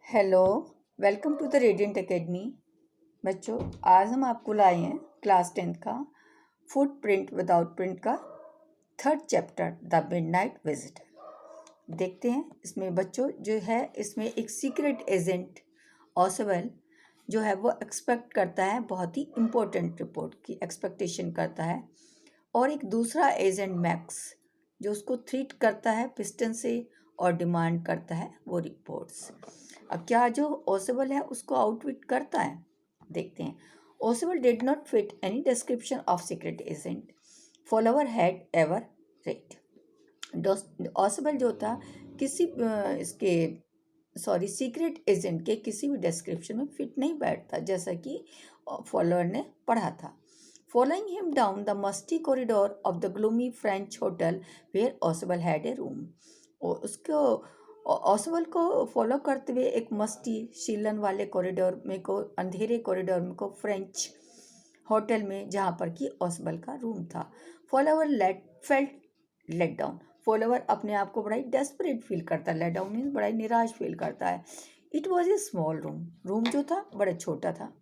Hello. Welcome to the Radiant Academy. बच्चों, आज हम आपको लाए हैं क्लास 10th का फुटप्रिंट विदाउट प्रिंट का third chapter the midnight visitor. देखते हैं इसमें बच्चों जो है, इसमें एक सीक्रेट एजेंट ऑसवेल जो है वो एक्सपेक्ट करता है, बहुत ही इम्पोर्टेंट रिपोर्ट की एक्सपेक्टेशन करता है। और एक दूसरा एजेंट मैक्स जो उसको थ्रीट करता है पिस्टन से और डिमांड करता है वो रिपोर्ट्स। अब क्या जो ओसेबल है उसको आउटविट करता है, देखते हैं। Osable did not fit any description of secret agent follower had ever read. Osable जो था किसी इसके सीक्रेट एजेंट के किसी भी डिस्क्रिप्शन में फिट नहीं बैठता, जैसा कि फॉलोअर ने पढ़ा था। Following him down the musty corridor of the gloomy French hotel where Oswald had a room. उसको ओसवल को फॉलो करते हुए एक मस्ती शीलन वाले कॉरिडोर में को, अंधेरे कॉरिडोर में को, फ्रेंच होटल में, जहाँ पर कि ओसवल का रूम था। Fowler felt let down. Fowler अपने आप को बड़ा ही डेस्परेट फील करता है। लेट डाउन मीन्स बड़ा ही निराश फील करता है। It was a small room. Room जो था बड़ा छोटा था।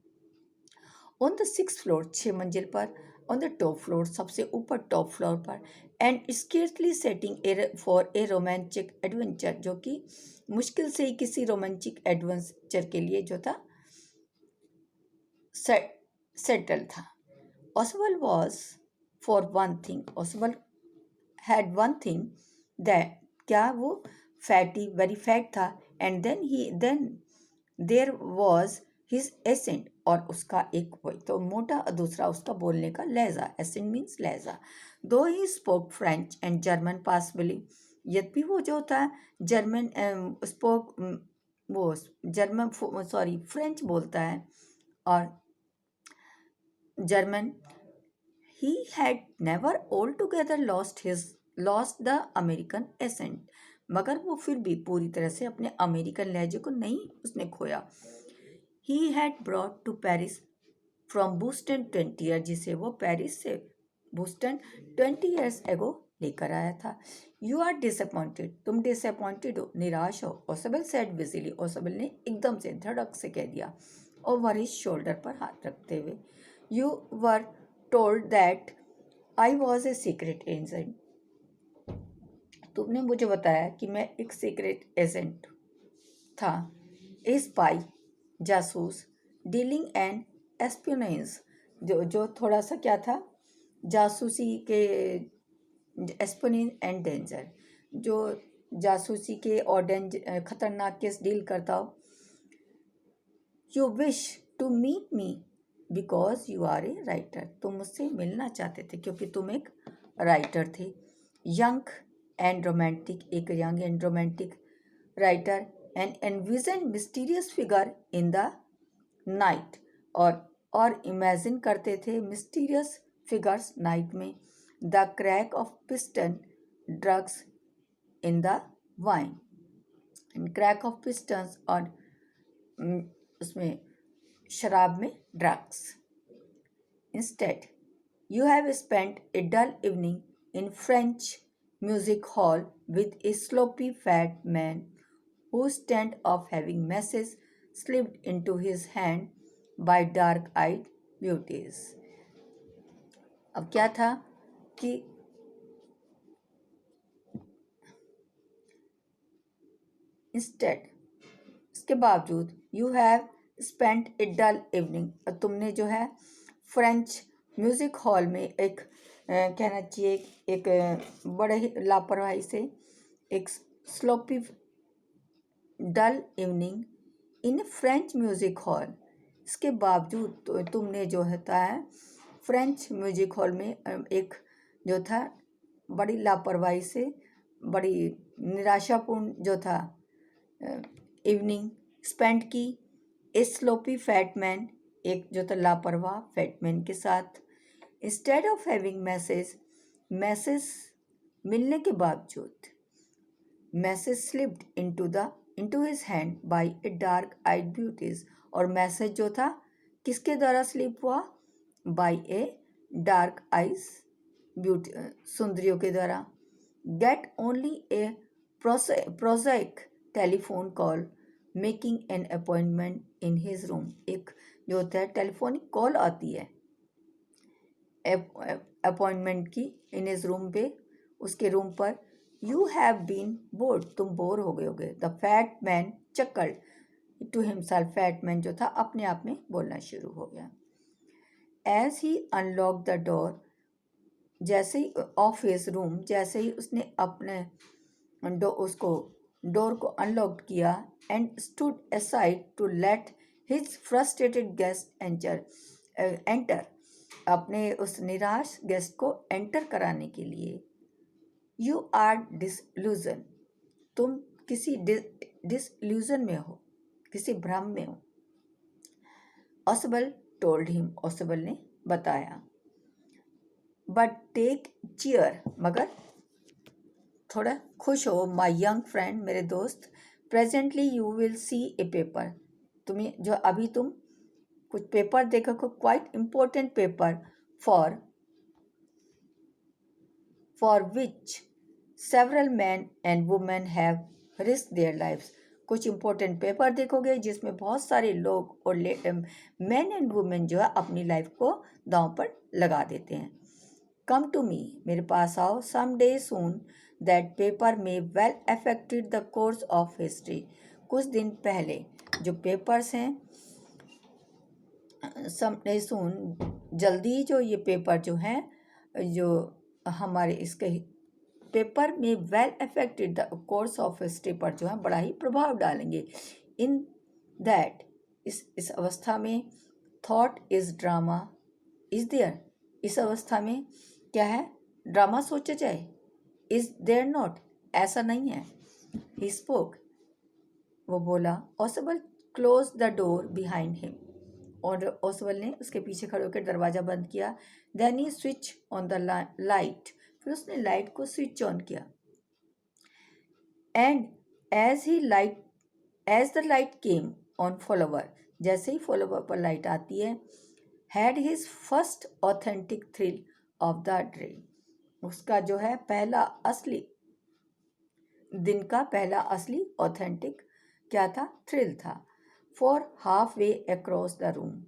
ऑन द 6th फ्लोर, 6 मंजिल पर। ऑन द टॉप फ्लोर, सबसे ऊपर टॉप फ्लोर पर। And scarcely setting for a romantic adventure, जो कि मुश्किल से ही किसी रोमांटिक एडवेंचर के लिए जो था सेटल था। Oswald was for one thing, Oswald had one thing, that क्या वो फैटी, वेरी फैट था। And then there was his accent, और उसका एक वही तो मोटा, और दूसरा उसका बोलने का लहजा। एसेंट मीन्स लहजा। Though he spoke French and German possibly, यद्यपि वो जो था जर्मन स्पोक वो जर्मन फ्रेंच बोलता है और German. He had never altogether lost the American accent, मगर वो फिर भी पूरी तरह से अपने अमेरिकन लहजे को नहीं उसने खोया। He had brought to Paris from Boston 20 years, जिसे वो पेरिस से बोस्टन 20 years ago लेकर आया था। You are disappointed, तुम डिसअपॉइंटेड हो, निराश हो। ओसबल सेड विजिली, ओसबल ने एकदम से धड़क से कह दिया, ओवर हिज शोल्डर पर हाथ रखते हुए। You were told that I was a secret agent, तुमने मुझे बताया कि मैं एक सीक्रेट एजेंट था। ए स्पाई, जासूस। डीलिंग एंड एस्पियोनेज, जो थोड़ा सा क्या था, जासूसी के। एस्पियोनेज एंड डेंजर, जो जासूसी के और खतरनाक केस डील करता हो। You wish to meet me because you are a writer, तुम मुझसे मिलना चाहते थे क्योंकि तुम एक राइटर थे। यंग एंड रोमांटिक, एक young and romantic writer. And envision mysterious figure in the night, और इमेजिन करते थे मिस्टीरियस फिगर्स नाइट में। The crack of piston, drugs in the wine. Crack of pistons, और उसमें शराब में drugs. Instead, you have spent a dull evening in French music hall with a sloppy fat man whose stand of having messages slipped into his hand by dark-eyed beauties. अब क्या था कि instead, इसके बावजूद, you have spent a dull evening, और तुमने जो है फ्रेंच म्यूज़िक हॉल में एक कहना चाहिए एक बड़े ही लापरवाही से एक sloppy dull evening in French music hall. इसके बावजूद तो तुमने जो होता है फ्रेंच म्यूज़िक हॉल में एक जो था बड़ी लापरवाही से, बड़ी निराशापूर्ण जो था इवनिंग स्पेंड की। ए स्लोपी फैट मैन, एक जो था लापरवाह फैटमैन के साथ। इंस्टेड ऑफ हैविंग मैसेज मिलने के बावजूद, message slipped into his hand by a dark eyed beauties, और मैसेज जो था किसके द्वारा स्लिप हुआ, by a dark eyes beauty, सुंदरियों के द्वारा। Get only a prosaic telephone call making an appointment in his room. एक जो होता है टेलीफोनिक कॉल आती है अपॉइंटमेंट की इन हिज रूम पे, उसके रूम पर। यू हैव बीन बोर्ड, तुम बोर हो गए होगे। The fat man chuckled to himself, fat man जो था अपने आप में बोलना शुरू हो गया। As he unlock the door, जैसे ही ऑफ हिज रूम, जैसे ही उसने अपने उसको डोर को अनलॉक किया, and stood aside to let his frustrated guest enter, अपने उस निराश गेस्ट को एंटर कराने के लिए। यू आर डिसल्यूजन, तुम किसी डिसल्यूजन में हो, किसी भ्रम में हो। ओसबल टोल्ड हिम, ओसबल ने बताया। बट टेक चीयर, मगर थोड़ा खुश हो। माई यंग फ्रेंड, मेरे दोस्त। Presently you will see a paper, तुम्हें जो अभी तुम कुछ पेपर देखोगे, quite important paper for which several men and women have risk their lifes. कुछ इम्पोर्टेंट पेपर देखोगे जिसमें बहुत सारे लोग और मैन एंड वुमेन जो है अपनी लाइफ को दांव पर लगा देते हैं। कम टू मी, मेरे पास आओ। Some day soon that paper may well affected the course of history, कुछ दिन पहले जो पेपर्स हैं, सम डे सून जल्दी, जो ये पेपर जो हैं, जो हमारे इसके paper may well affected the course of history पर जो है बड़ा ही प्रभाव डालेंगे। इन दैट, इस अवस्था में, thought is drama is there, इस अवस्था में क्या है, ड्रामा सोचा जाए। इज देयर नॉट, ऐसा नहीं है। ही स्पोक, वो बोला। Ausable close the door behind him, और ओसबल ने उसके पीछे खड़े होकर दरवाजा बंद किया। Then he switch on the light, फिर उसने लाइट को स्विच ऑन किया। And as the light came on Fowler, जैसे ही फॉलोवर पर लाइट आती है, had his first authentic thrill of the day, उसका जो है पहला असली दिन का पहला असली ऑथेंटिक क्या था, थ्रिल था। For half way across the room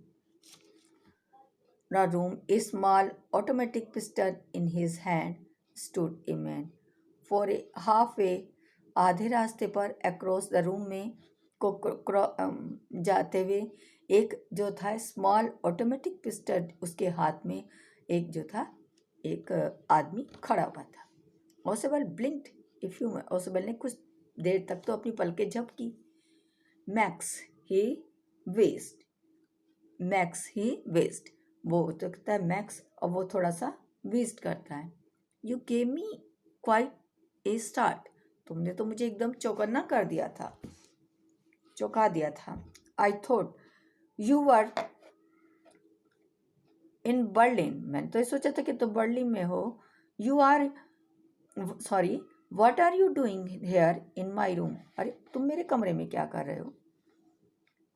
a small automatic pistol in his hand stood a man. For a halfway, आधे रास्ते पर, across the room में जाते हुए, एक जो था स्मॉल ऑटोमेटिक पिस्टल उसके हाथ में, एक जो था एक आदमी खड़ा हुआ था। ओसबल ब्लिंक्ड ए फ्यू, ओसबल ने कुछ देर तक तो अपनी पलकें झपकी। मैक्स ही वेस्ट, वो तो कहता है मैक्स, और वो थोड़ा सा वेस्ट करता है। You gave me quite a start, तुमने तो मुझे एकदम चौकन्ना कर दिया था, चौंका दिया था। I thought you were in Berlin, मैंने तो ये सोचा था कि तुम बर्लिन में हो। What are you doing here in my room, अरे तुम मेरे कमरे में क्या कर रहे हो।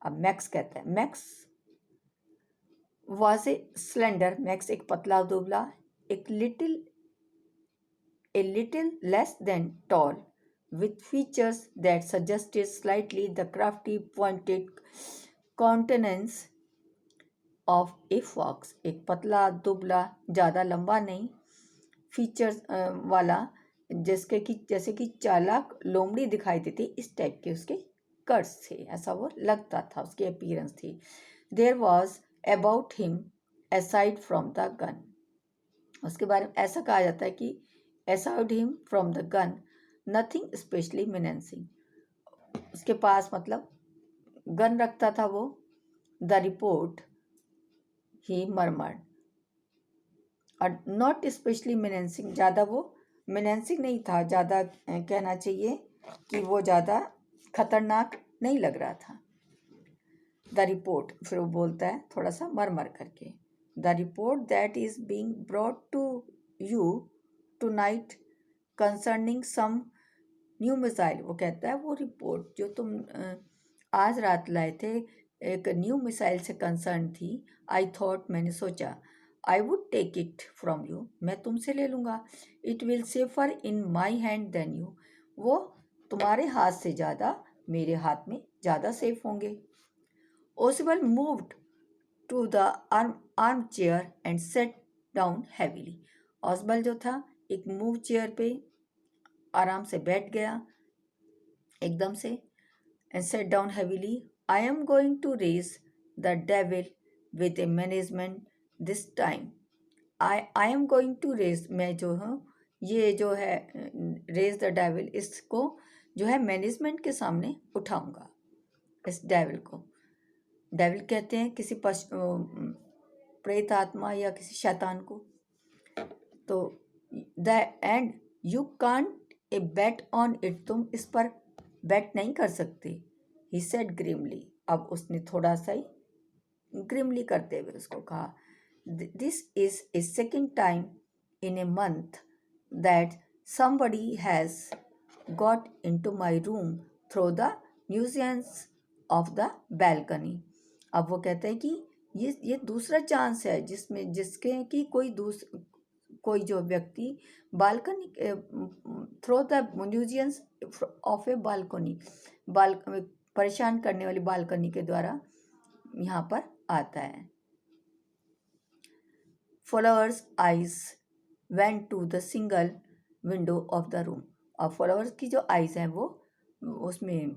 अब मैक्स कहता है, max was a slender, max एक पतला दुबला, a little less than tall, with features that suggested slightly the crafty pointed countenance of a fox, एक पतला दुबला, ज़्यादा लंबा नहीं, फीचर्स वाला, जैसे कि चालाक लोमड़ी दिखाई देती, इस टाइप के उसके कट्स थे, ऐसा वो लगता था, उसकी अपीयरेंस थी। There was about him aside from the gun, उसके बारे में ऐसा कहा जाता है कि aside him from the gun nothing specially menacing, उसके पास मतलब गन रखता था वो। द रिपोर्ट ही मरमर्ड, और नॉट स्पेशली मिनेंसिंग, ज़्यादा वो मिनेंसिंग नहीं था, ज़्यादा कहना चाहिए कि वो ज़्यादा खतरनाक नहीं लग रहा था। द रिपोर्ट, फिर वो बोलता है थोड़ा सा मर करके, the report that is being brought to you tonight concerning some new missile, वो कहता है वो रिपोर्ट जो तुम आज रात लाए थे, एक न्यू मिसाइल से कंसर्न थी। आई थॉट, मैंने सोचा, I would take it from you, मैं तुमसे ले लूँगा। It will safer in my hand than you, वो तुम्हारे हाथ से ज़्यादा मेरे हाथ में ज़्यादा सेफ होंगे। Ausable moved to the arm chair and set down heavily. Ausable जो था एक मूव चेयर पे आराम से बैठ गया एकदम से, and set down heavily. I am going to raise the devil with a management this time. I am going to raise, मैं जो हूँ ये जो है रेज द डेविल, इसको जो है मैनेजमेंट के सामने उठाऊंगा। इस डेविल को डेविल कहते हैं किसी प्रेत आत्मा या किसी शैतान को। तो the end you can't A bet on it, तुम इस पर बेट नहीं कर सकते। ही सेड ग्रिमली, अब उसने थोड़ा सा ही ग्रिमली करते हुए उसको कहा, this is a second time in a month that somebody has got into my room through the nuisance of the balcony। अब वो कहते हैं कि ये दूसरा चांस है जिसमें जिसके कि कोई जो व्यक्ति balcony throw the nuisance of a balcony, परेशान करने वाली बालकनी के द्वारा यहाँ पर आता है। Fowler's eyes went to the single window of the room. और फॉलोअर्स की जो आइज हैं वो उसमें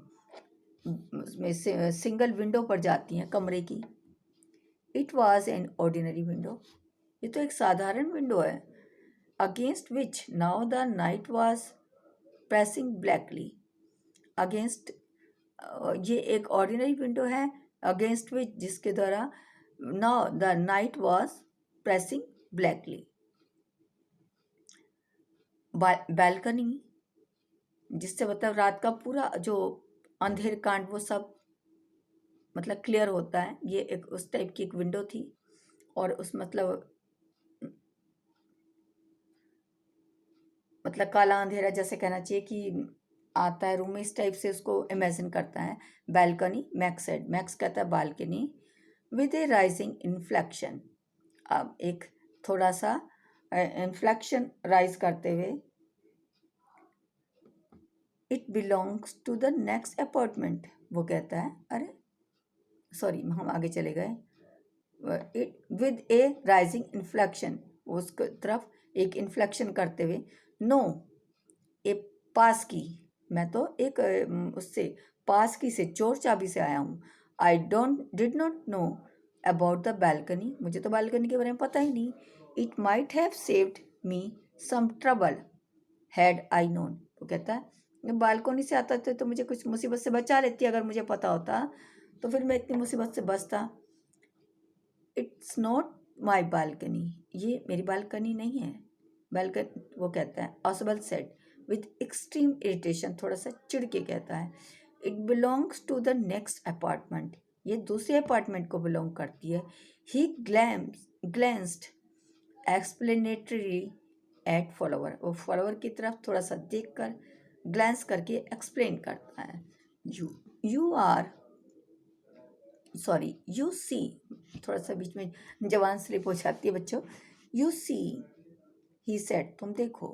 सिंगल विंडो पर जाती हैं कमरे की। It was an ordinary window, ये तो एक साधारण विंडो है। Against which now the night was pressing blackly. Against, ये एक ऑर्डिनरी विंडो है, अगेंस्ट विच जिसके द्वारा now the night was pressing blackly. Balcony जिससे मतलब रात का पूरा जो अंधेर कांड वो सब मतलब क्लियर होता है, ये एक उस टाइप की एक विंडो थी। और उस मतलब काला अंधेरा जैसे कहना चाहिए कि आता है रूम में, इस टाइप से उसको इमेजिन करता है। बैल्कनी, मैक्स सेड, मैक्स कहता है balcony with a rising inflection. अब एक थोड़ा सा इन्फ्लेक्शन राइज करते हुए, it belongs to the next apartment. वो कहता है, अरे सॉरी हम आगे चले गए। It with a rising inflection, उसके तरफ एक इन्फ्लेक्शन करते हुए, नो ए पास की, मैं तो एक उससे पास की से चोर चाबी से आया हूँ। I did not know about the balcony, मुझे तो बालकनी के बारे में पता ही नहीं। It might have saved me some trouble had I known. वो कहता है बालकनी से आता था तो मुझे कुछ मुसीबत से बचा लेती, अगर मुझे पता होता तो फिर मैं इतनी मुसीबत से बचता। इट्स नॉट माई बालकनी, ये मेरी बालकनी नहीं है। बालकनी, वो कहता है, Ausable said with extreme irritation, थोड़ा सा चिढ़ के कहता है, it belongs to the next apartment, ये दूसरे अपार्टमेंट को बिलोंग करती है। He glanced explanatory at Fowler, वो फॉलोवर की तरफ थोड़ा सा देखकर ग्लैंस करके एक्सप्लेन करता है। You are sorry you see, थोड़ा सा बीच में जवान स्लिप हो जाती है बच्चों। यू सी, ही सेड, तुम देखो,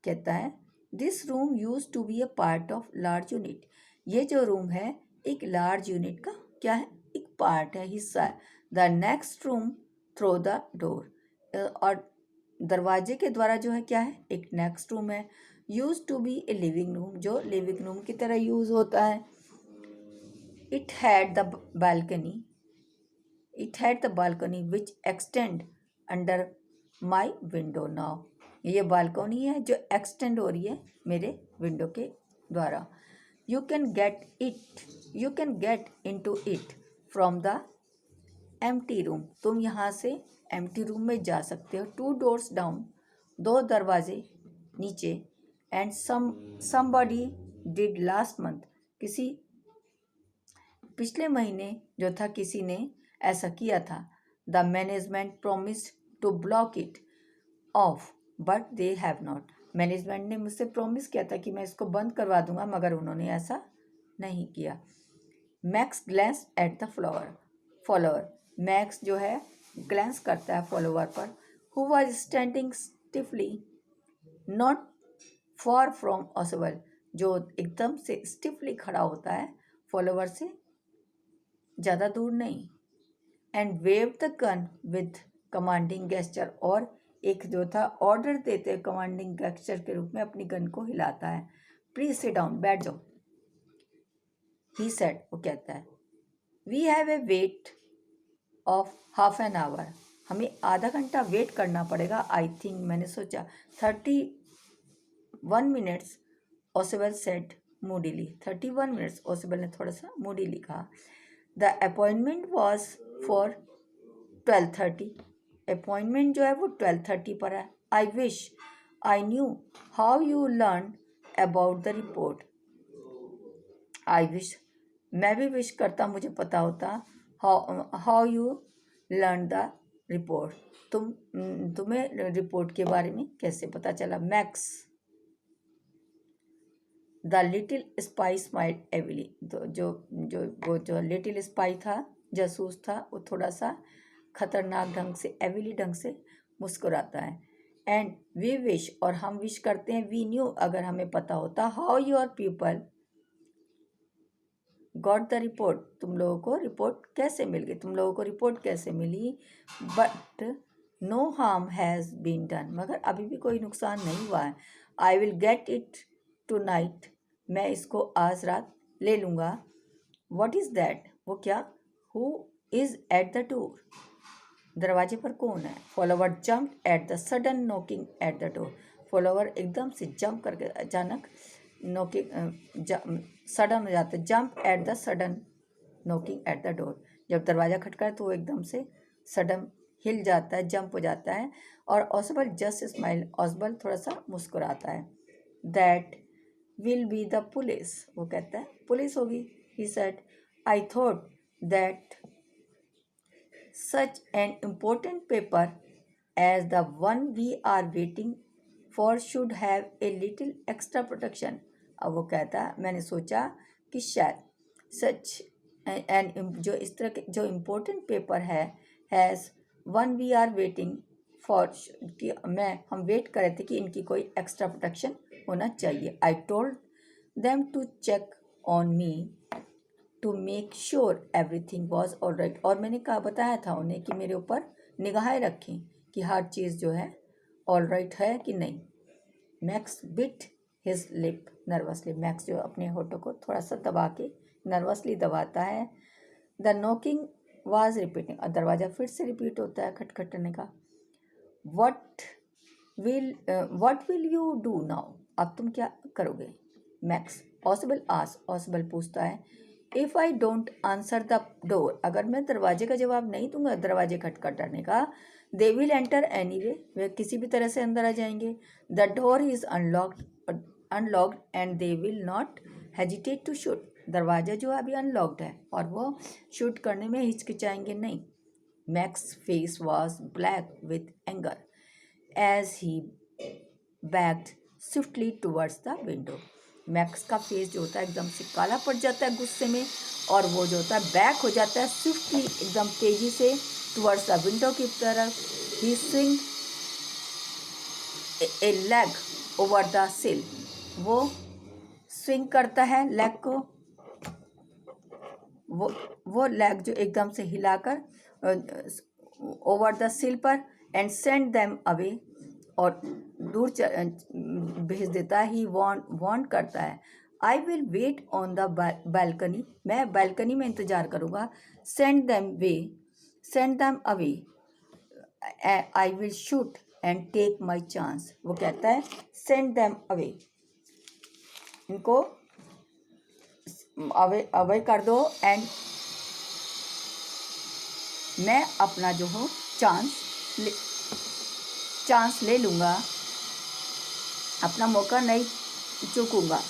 कहता है, this room use to be a part of large unit, ये जो रूम है एक लार्ज यूनिट का क्या है, एक पार्ट है, हिस्सा है। The next room through the door, और दरवाजे के द्वारा जो है क्या है, एक नेक्स्ट रूम है। Use to be a living room, जो लिविंग रूम की तरह यूज होता है। It had the balcony, which extend under my window now, ये बालकनी है जो एक्सटेंड हो रही है मेरे विंडो के द्वारा। You can get into it from the empty room, तुम यहाँ से एम्प्टी रूम में जा सकते हो। 2 doors डाउन, 2 दरवाजे नीचे। And somebody did last month, किसी पिछले महीने जो था किसी ने ऐसा किया था। The management promised to block it off but they have not, management ने मुझसे प्रॉमिस किया था कि मैं इसको बंद करवा दूंगा, मगर उन्होंने ऐसा नहीं किया। Max glance at the Fowler, Max जो है ग्लैंस करता है फॉलोअर पर, who was standing stiffly not far from Ausable, जो एकदम से स्टिफली खड़ा होता है फॉलोवर से ज़्यादा दूर नहीं। And wave the gun with commanding gesture, और एक जो था ऑर्डर देते कमांडिंग गेस्चर के रूप में अपनी गन को हिलाता है। प्लीज सिट डाउन, बैठ जाओ। ही सेड, वो कहता है, we have a wait of half an hour, हमें आधा घंटा वेट करना पड़ेगा। आई थिंक, मैंने सोचा, 31 minutes, Ausable said moodily. 31 minutes, Ausable ने थोड़ा सा मूडीली कहा। The appointment was for 12:30, appointment जो है वो 12:30 पर है। I wish I knew how you learn about the report, I wish, मैं भी विश करता मुझे पता होता, how you learn the report, तुम्हें रिपोर्ट के बारे में कैसे पता चला। Max the little spy smiled evilly, तो जो लिटिल स्पाई था, जासूस था, वो थोड़ा सा खतरनाक ढंग से, एविली ढंग से मुस्कुराता है। एंड वी विश, और हम विश करते हैं, वी न्यू, अगर हमें पता होता, how your people got the report, तुम लोगों को रिपोर्ट कैसे मिल गई, तुम लोगों को रिपोर्ट कैसे मिली। But no harm has been done, मगर अभी भी कोई नुकसान नहीं हुआ है। I will get it tonight, मैं इसको आज रात ले लूँगा। वॉट इज़ दैट, वो क्या। Who is eight the door, दरवाजे पर कौन है। Follower jump at the sudden knocking at the door, follower एकदम से जंप करके, अचानक नॉकिंग, सडन हो जाता है। Jump at the sudden knocking at the door, जब दरवाज़ा खटका तो वो एकदम से सडन हिल जाता है, जंप हो जाता है। और ओसबल जस्ट स्माइल, ओसबल थोड़ा सा मुस्कुराता है। That will be the police, वो कहता है पुलिस होगी। He said, I thought that such an important paper as the one we are waiting for should have a little extra protection, अब वो कहता है, मैंने सोचा कि शायद सच एंड जो इस तरह के जो इम्पोर्टेंट पेपर है, has one we are waiting for, कि हम वेट कर रहे थे कि इनकी कोई एक्स्ट्रा प्रोटेक्शन होना चाहिए। I told them to check on me to make sure everything was all right, और मैंने कहा, बताया था उन्हें कि मेरे ऊपर निगाहें रखें कि हर चीज़ जो है ऑल राइट है कि नहीं। Max bit his lip nervously, max जो अपने होठों को थोड़ा सा दबा के नर्वसली दबाता है। द नॉकिंग वाज रिपीटिंग, और दरवाज़ा फिर से रिपीट होता है खटखटने का। What will you do now, अब तुम क्या करोगे। मैक्स, ऑसबल आस, ऑसबल पूछता है, if I don't answer the door, अगर मैं दरवाजे का जवाब नहीं दूंगा, दरवाजे खटखटाने का, they will enter anyway, वे किसी भी तरह से अंदर आ जाएंगे। The door is unlocked and they will not hesitate to shoot, दरवाज़ा जो अभी अनलॉक्ड है और वो शूट करने में हिचकिचाएंगे नहीं। Max face was black with anger as he backed swiftly towards the window, Max का फेस जो होता है एकदम से काला पड़ जाता है गुस्से में, और वो जो होता है बैक हो जाता है स्विफ्टली, एकदम तेजी से, टुवर्ड्स द विंडो की तरफ। He swing a leg over the sill, वो स्विंग करता है लेग को, वो लेग जो एकदम से हिलाकर ओवर द सिल पर, एंड सेंड देम अवे, और दूर भेज देता है। ही वांट करता है, I will wait on the balcony, मैं बालकनी में इंतजार करूँगा। Send them away, I will shoot and take my chance, वो कहता है सेंड देम अवे, इनको अवे कर दो, एंड मैं अपना जो हो चांस ले लूँगा, अपना मौका नहीं चूकूंगा।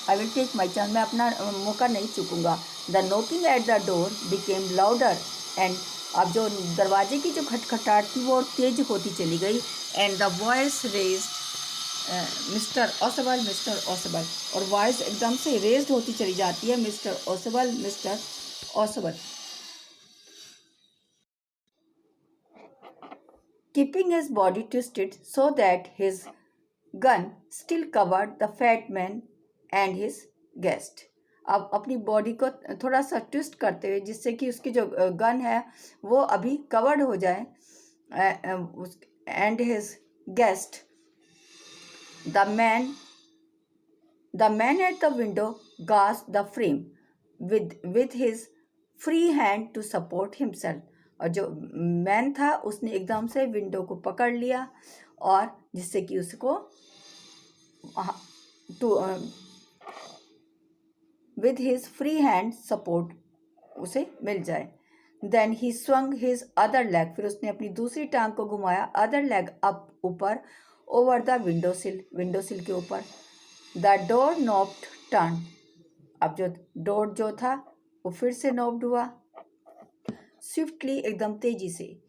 I will take my chance, मैं अपना मौका नहीं चूकूंगा। The knocking at the door became louder and, अब जो दरवाजे की जो खटखटाहट थी वो तेज होती चली गई। And the voice raised, mister Ausable, mister Ausable, और वॉइस एकदम से रेज्ड होती चली जाती है, mister Ausable, mister Ausable. Keeping his body twisted so that his gun still covered the fat man and his guest. अब अपनी बॉडी को थोड़ा सा ट्विस्ट करते हुए जिससे कि उसकी जो गन है वो अभी कवर्ड हो जाए, and his guest, the man The man at the window grasped the frame with his free hand to support himself। और जो मैन था उसने एकदम से विंडो को पकड़ लिया और जिससे कि उसको to with his free hand support उसे मिल जाए। Then he swung his other leg, फिर उसने अपनी दूसरी टांग को घुमाया, अदर लेग अप ऊपर, ओवर द विंडोसिल के ऊपर। द डोर नॉब्ड टर्न, अब जो डोर जो था वो फिर से नॉब्ड हुआ, स्विफ्टली एकदम तेजी से।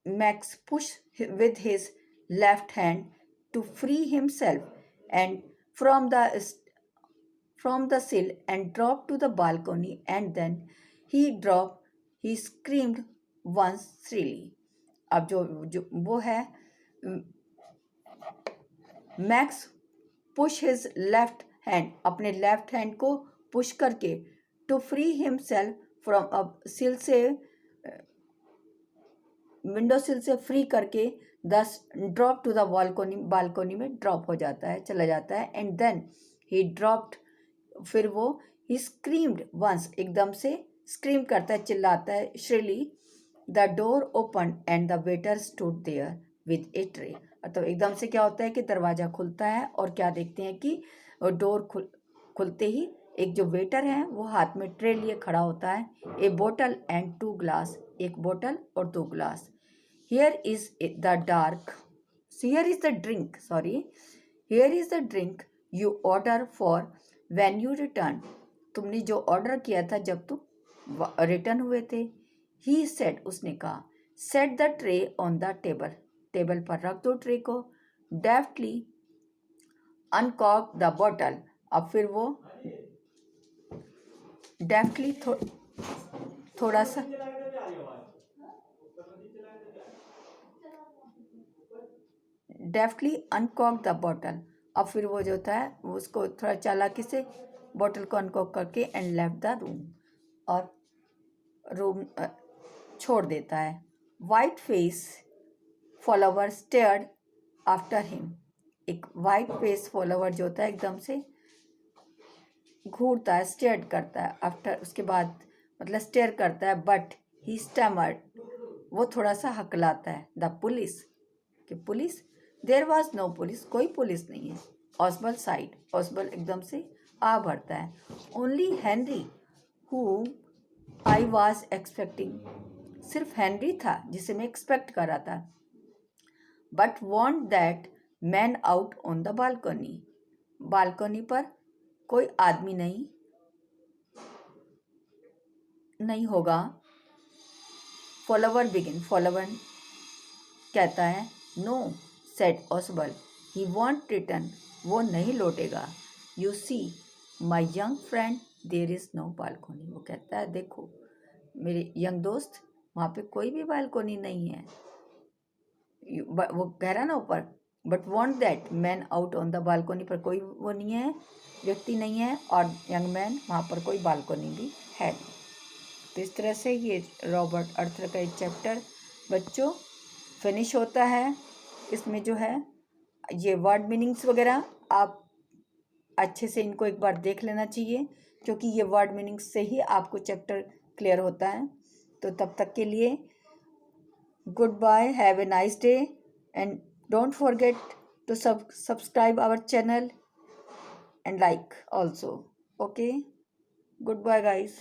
Max push with his left hand to free himself and from the sill and dropped to the balcony, and then he screamed once shrilly। अब जो वो है, max push his left hand, अपने लेफ्ट हैंड को push करके, to free himself from, अब सिल से विंडो सिल से फ्री करके, दस ड्रॉप टू द बालकोनी में ड्रॉप हो जाता है, चला जाता है। एंड देन ही ड्रॉप्ड, फिर वो ही स्क्रीम्ड वंस, एकदम से स्क्रीम करता है, चिल्लाता है, shrilly. The door open and the waiter stood there with a tray. तो एकदम से क्या होता है कि दरवाज़ा खुलता है और क्या देखते हैं कि डोर खुलते ही एक जो वेटर है वो हाथ में ट्रे लिए खड़ा होता है। ए बोटल एंड 2 ग्लास, एक बोतल और 2 glass. Here is the drink you order for when you return. तुमने जो ऑर्डर किया था जब तुम रिटर्न हुए थे। ही सेड, उसने कहा। Set the tray on the table, table पर रख दो ट्रे को। डेफ्टली अनकॉर्क द बॉटल, अब फिर वो डेफ्टली थोड़ा सा डेफ्टली अनकॉर्क द बॉटल, अब फिर वो जो होता है वो उसको थोड़ा चालाकी से बॉटल को अनकॉर्क करके एंड लेफ्ट द रूम, और रूम छोड़ देता है। White face follower stared after him, एक वाइट फेस फॉलोवर जो होता है एकदम से घूरता है, स्टेयर करता है, आफ्टर उसके बाद मतलब स्टेयर करता है। बट ही स्टैमर्ड, वो थोड़ा सा हकलाता है। द पुलिस, कि police, there was no police, कोई पुलिस नहीं है। ऑसबल साइड, ऑसबल एकदम से आ भरता है। Only Henry who I was expecting, सिर्फ हेनरी था जिसे मैं एक्सपेक्ट कर रहा था। But want that man out on the balcony, balcony पर कोई आदमी नहीं होगा। फॉलोवर बिगिन, फॉलोवर कहता है। No said Ausable, he won't return, वो नहीं लौटेगा। You see my young friend there is no balcony, वो कहता है देखो मेरे यंग दोस्त, वहाँ पे कोई भी बालकोनी नहीं है। वो कह रहा ना ऊपर, but want that man out on the balcony, पर कोई वो नहीं है, व्यक्ति नहीं है, और यंग मैन वहाँ पर कोई बालकोनी भी है नहीं। तो इस तरह से ये रॉबर्ट अर्थर का एक चैप्टर बच्चों फिनिश होता है। इसमें जो है ये वर्ड मीनिंग्स वगैरह आप अच्छे से इनको एक बार देख लेना चाहिए, क्योंकि ये वर्ड मीनिंग्स से ही आपको चैप्टर क्लियर होता है। तो तब तक के लिए goodbye, have a nice day, and don't forget to subscribe our channel and like also. Okay, goodbye guys.